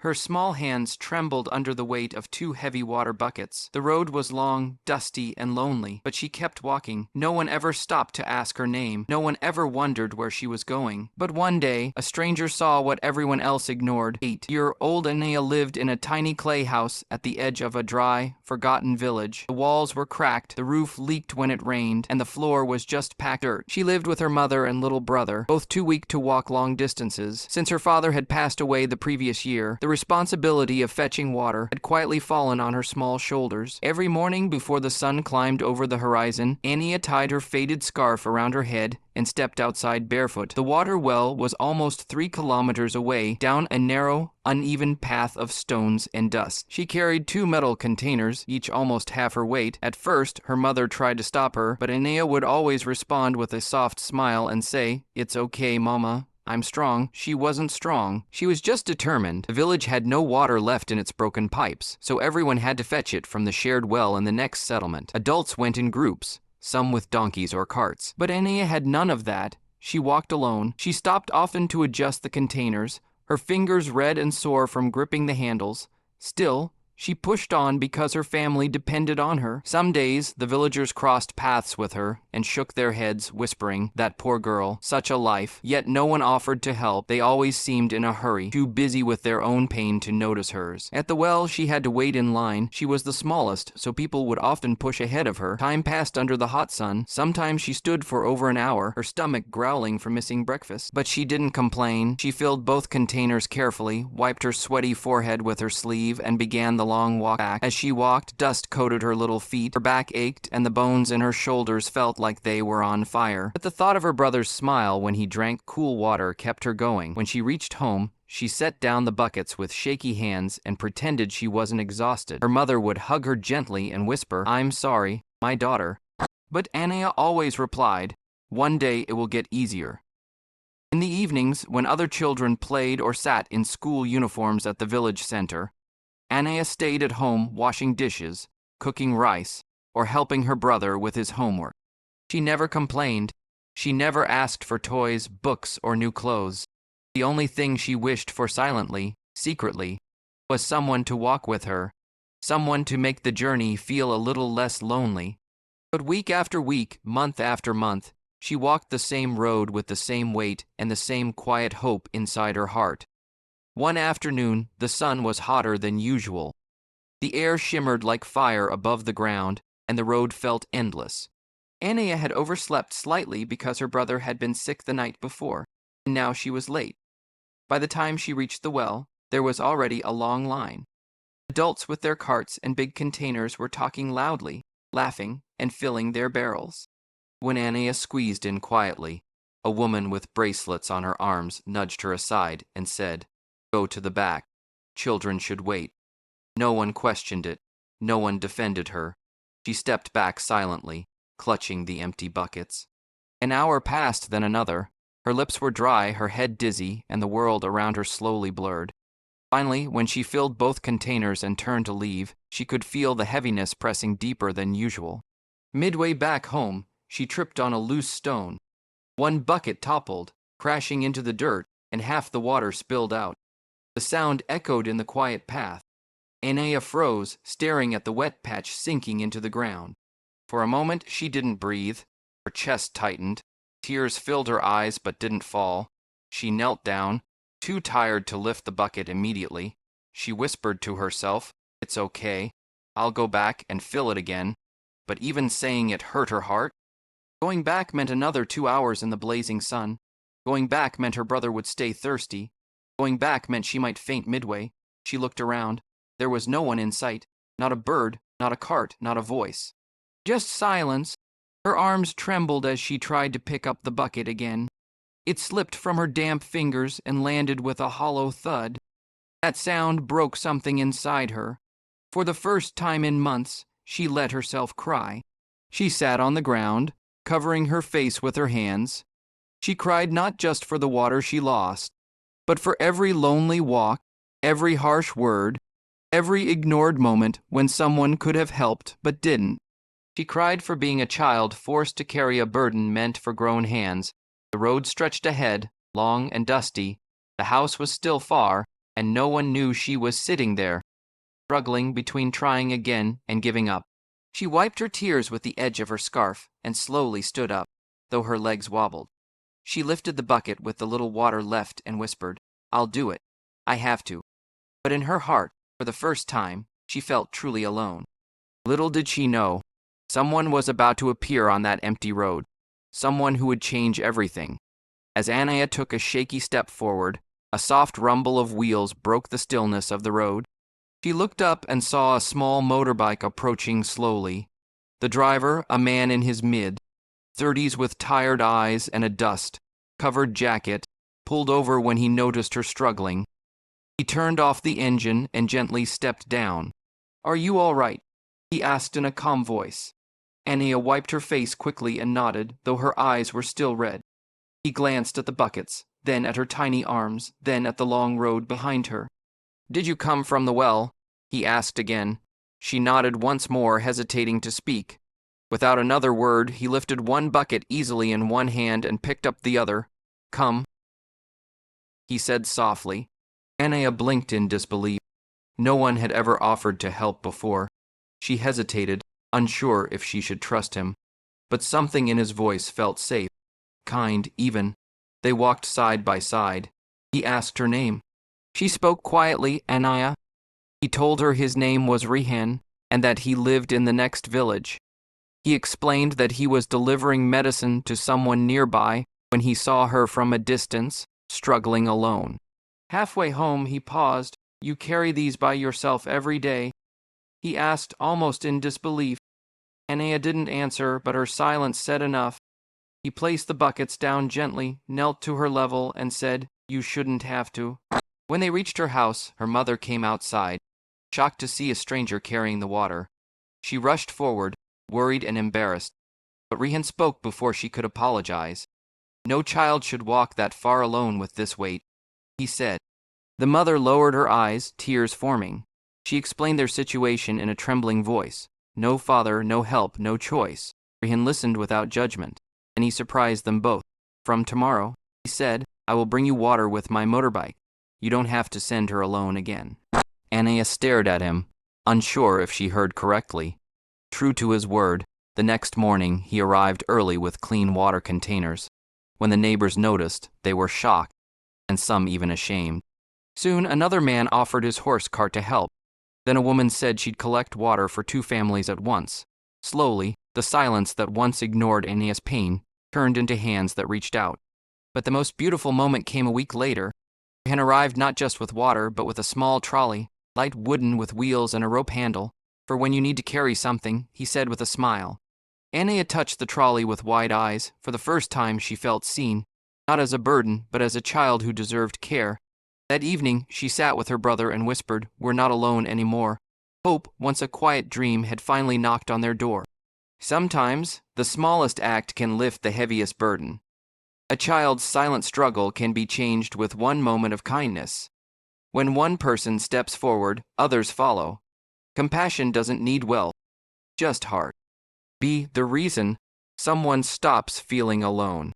Her small hands trembled under the weight of 2 heavy water buckets. The road was long, dusty, and lonely, but she kept walking. No one ever stopped to ask her name. No one ever wondered where she was going. But one day, a stranger saw what everyone else ignored. 8-year-old Anea lived in a tiny clay house at the edge of a dry, forgotten village. The walls were cracked, the roof leaked when it rained, and the floor was just packed dirt. She lived with her mother and little brother, both too weak to walk long distances. Since her father had passed away the previous year, the responsibility of fetching water had quietly fallen on her small shoulders. Every morning before the sun climbed over the horizon, Anea tied her faded scarf around her head and stepped outside barefoot. The water well was almost 3 kilometers away, down a narrow, uneven path of stones and dust. She carried 2 metal containers, each almost half her weight. At first, her mother tried to stop her, but Anea would always respond with a soft smile and say, "It's okay, Mama. I'm strong." She wasn't strong. She was just determined. The village had no water left in its broken pipes, so everyone had to fetch it from the shared well in the next settlement. Adults went in groups, some with donkeys or carts. But Anea had none of that. She walked alone. She stopped often to adjust the containers, her fingers red and sore from gripping the handles. Still, she pushed on because her family depended on her. Some days, the villagers crossed paths with her and shook their heads, whispering, "That poor girl, such a life." Yet no one offered to help. They always seemed in a hurry, too busy with their own pain to notice hers. At the well, she had to wait in line. She was the smallest, so people would often push ahead of her. Time passed under the hot sun. Sometimes she stood for over an hour, her stomach growling for missing breakfast. But she didn't complain. She filled both containers carefully, wiped her sweaty forehead with her sleeve, and began the long walk back. As she walked, dust coated her little feet, her back ached, and the bones in her shoulders felt like they were on fire. But the thought of her brother's smile when he drank cool water kept her going. When she reached home, she set down the buckets with shaky hands and pretended she wasn't exhausted. Her mother would hug her gently and whisper, "I'm sorry, my daughter." But Anea always replied, "One day it will get easier." In the evenings, when other children played or sat in school uniforms at the village center, Anea stayed at home washing dishes, cooking rice, or helping her brother with his homework. She never complained. She never asked for toys, books, or new clothes. The only thing she wished for silently, secretly, was someone to walk with her, someone to make the journey feel a little less lonely. But week after week, month after month, she walked the same road with the same weight and the same quiet hope inside her heart. One afternoon, the sun was hotter than usual. The air shimmered like fire above the ground, and the road felt endless. Anea had overslept slightly because her brother had been sick the night before, and now she was late. By the time she reached the well, there was already a long line. Adults with their carts and big containers were talking loudly, laughing, and filling their barrels. When Anea squeezed in quietly, a woman with bracelets on her arms nudged her aside and said, "Go to the back. Children should wait." No one questioned it. No one defended her. She stepped back silently, clutching the empty buckets. An hour passed, then another. Her lips were dry, her head dizzy, and the world around her slowly blurred. Finally, when she filled both containers and turned to leave, she could feel the heaviness pressing deeper than usual. Midway back home, she tripped on a loose stone. One bucket toppled, crashing into the dirt, and half the water spilled out. The sound echoed in the quiet path. Anea froze, staring at the wet patch sinking into the ground. For a moment, she didn't breathe. Her chest tightened. Tears filled her eyes but didn't fall. She knelt down, too tired to lift the bucket immediately. She whispered to herself, "It's okay. I'll go back and fill it again." But even saying it hurt her heart. Going back meant another 2 hours in the blazing sun. Going back meant her brother would stay thirsty. Going back meant she might faint midway. She looked around. There was no one in sight. Not a bird, not a cart, not a voice. Just silence. Her arms trembled as she tried to pick up the bucket again. It slipped from her damp fingers and landed with a hollow thud. That sound broke something inside her. For the first time in months, she let herself cry. She sat on the ground, covering her face with her hands. She cried not just for the water she lost, but for every lonely walk, every harsh word, every ignored moment when someone could have helped but didn't. She cried for being a child forced to carry a burden meant for grown hands. The road stretched ahead, long and dusty. The house was still far, and no one knew she was sitting there, struggling between trying again and giving up. She wiped her tears with the edge of her scarf and slowly stood up, though her legs wobbled. She lifted the bucket with the little water left and whispered, "I'll do it. I have to." But in her heart, for the first time, she felt truly alone. Little did she know, someone was about to appear on that empty road, someone who would change everything. As Anaya took a shaky step forward, a soft rumble of wheels broke the stillness of the road. She looked up and saw a small motorbike approaching slowly. The driver, a man in his mid-30s with tired eyes and a dust-covered jacket, pulled over when he noticed her struggling. He turned off the engine and gently stepped down. "Are you all right?" he asked in a calm voice. Anaya wiped her face quickly and nodded, though her eyes were still red. He glanced at the buckets, then at her tiny arms, then at the long road behind her. "Did you come from the well?" he asked again. She nodded once more, hesitating to speak. Without another word, he lifted one bucket easily in one hand and picked up the other. "Come," he said softly. Anaya blinked in disbelief. No one had ever offered to help before. She hesitated, unsure if she should trust him. But something in his voice felt safe, kind even. They walked side by side. He asked her name. She spoke quietly, "Anaya." He told her his name was Rihan, and that he lived in the next village. He explained that he was delivering medicine to someone nearby when he saw her from a distance, struggling alone. Halfway home, he paused. "You carry these by yourself every day?" he asked, almost in disbelief. Anaya didn't answer, but her silence said enough. He placed the buckets down gently, knelt to her level, and said, "You shouldn't have to." When they reached her house, her mother came outside, shocked to see a stranger carrying the water. She rushed forward, worried and embarrassed, but Rihan spoke before she could apologize. No child should walk that far alone with this weight, he said. The mother lowered her eyes, tears forming. She explained their situation in a trembling voice. No father, no help, no choice. Rihan listened without judgment, and he surprised them both. "From tomorrow," he said, "I will bring you water with my motorbike. You don't have to send her alone again." Anaya stared at him, unsure if she heard correctly. True to his word, the next morning he arrived early with clean water containers. When the neighbors noticed, they were shocked, and some even ashamed. Soon another man offered his horse cart to help. Then a woman said she'd collect water for 2 families at once. Slowly, the silence that once ignored Anaya's pain turned into hands that reached out. But the most beautiful moment came a week later. Rihan arrived not just with water, but with a small trolley, light wooden with wheels and a rope handle, for when you need to carry something, he said with a smile. Anaya touched the trolley with wide eyes. For the first time she felt seen, not as a burden, but as a child who deserved care. That evening, she sat with her brother and whispered, "We're not alone anymore." Hope, once a quiet dream, had finally knocked on their door. Sometimes, the smallest act can lift the heaviest burden. A child's silent struggle can be changed with one moment of kindness. When one person steps forward, others follow. Compassion doesn't need wealth, just heart. Be the reason someone stops feeling alone.